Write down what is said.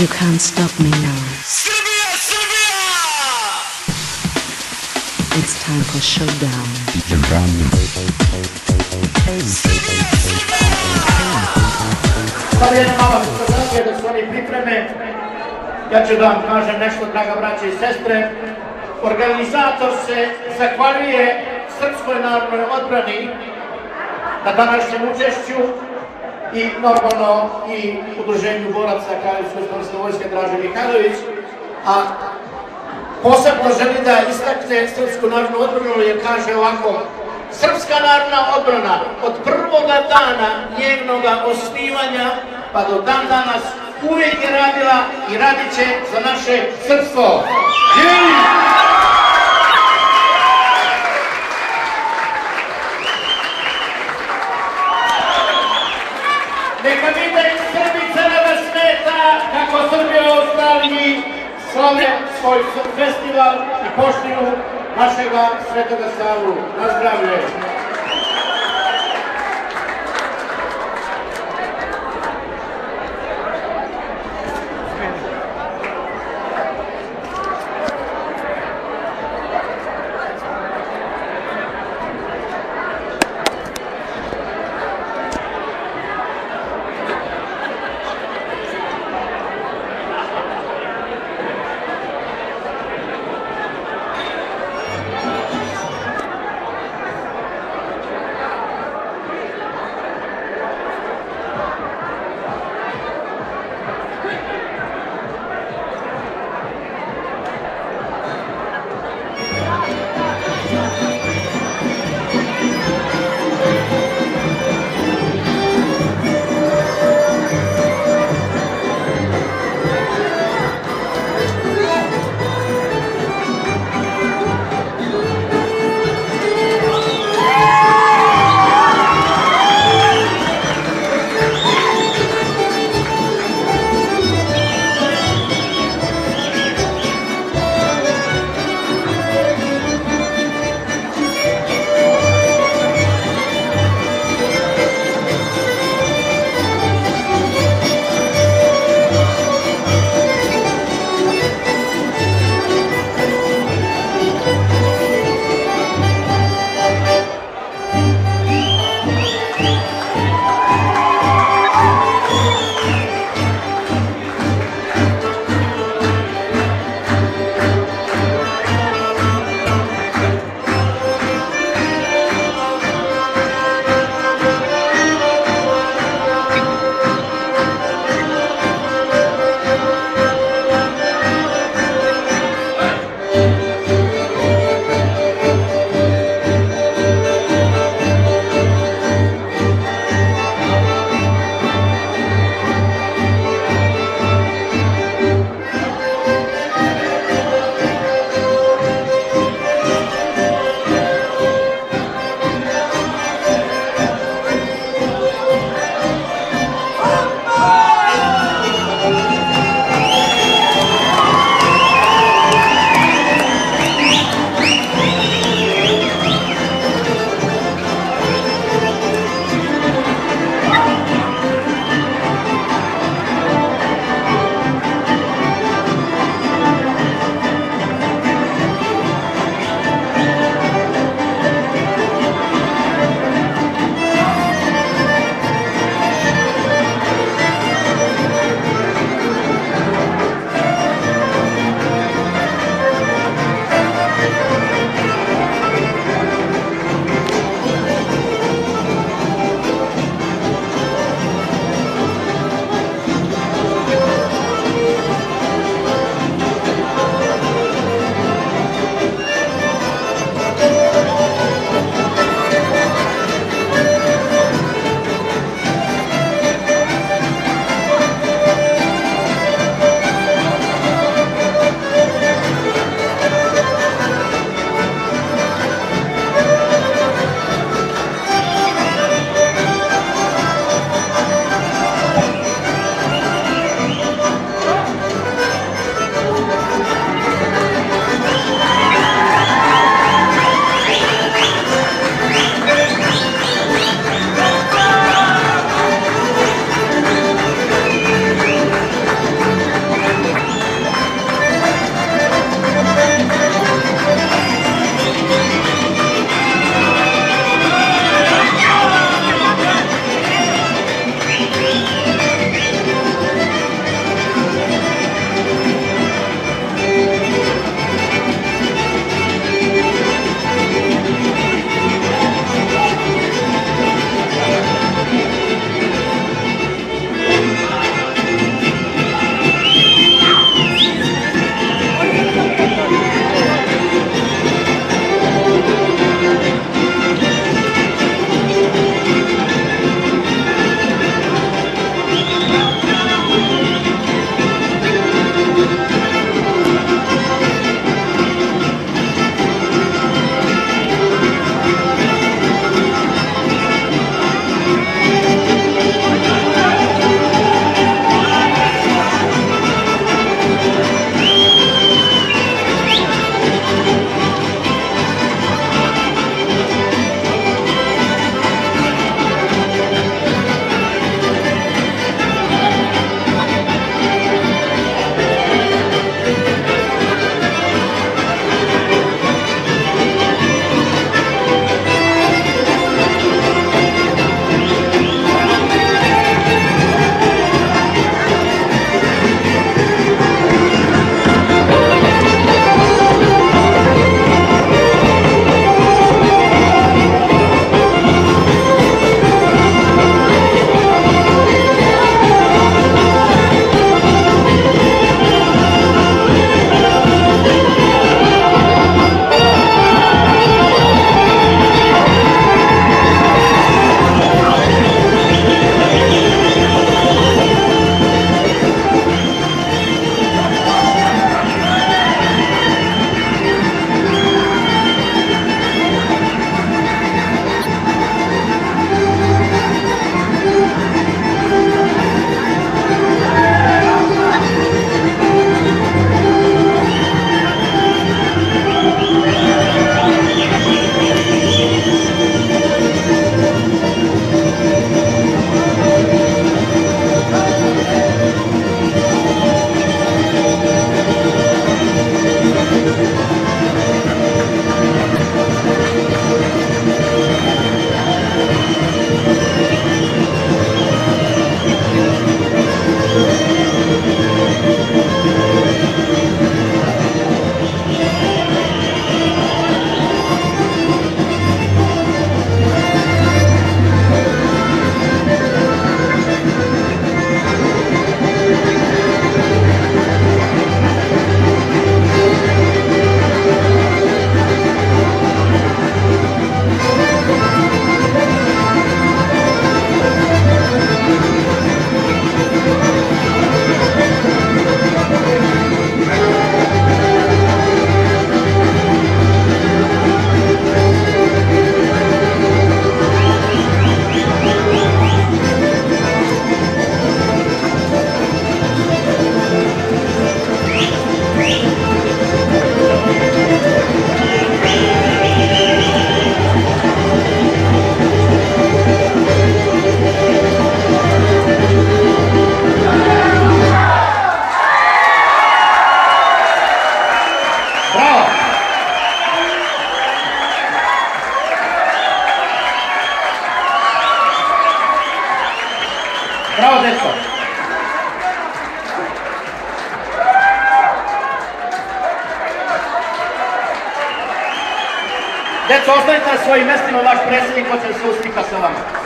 You can't stop me now. Srbija, Srbija! It's time for showdown. Sada jedna mala fotografija da se oni pripreme. Ja ću da vam kažem nešto, draga braće i sestre. Organizator se zahvaljuje Srpskoj narodnoj odbrani na današnjem učešću i normalno i udruženju boraca Kraljevsko-Islamske vojske Draže Mihajlović, a posebno želi da istakne Srpsku narodnu odbranu jer kaže ovako: Srpska narodna odbrana od prvoga dana njenog osnivanja pa do dan danas uvijek je radila i radit će za naše srpstvo. Neka vide Srbice da vas smeta kako Srbija u Australiji slave svoj festival i poštuju našega Svetoga Savu. Na zdravlje! Bravo, deco. Deco, ostanite na svojim mestima, vaš predsjednik hoće da se uslika sa vama.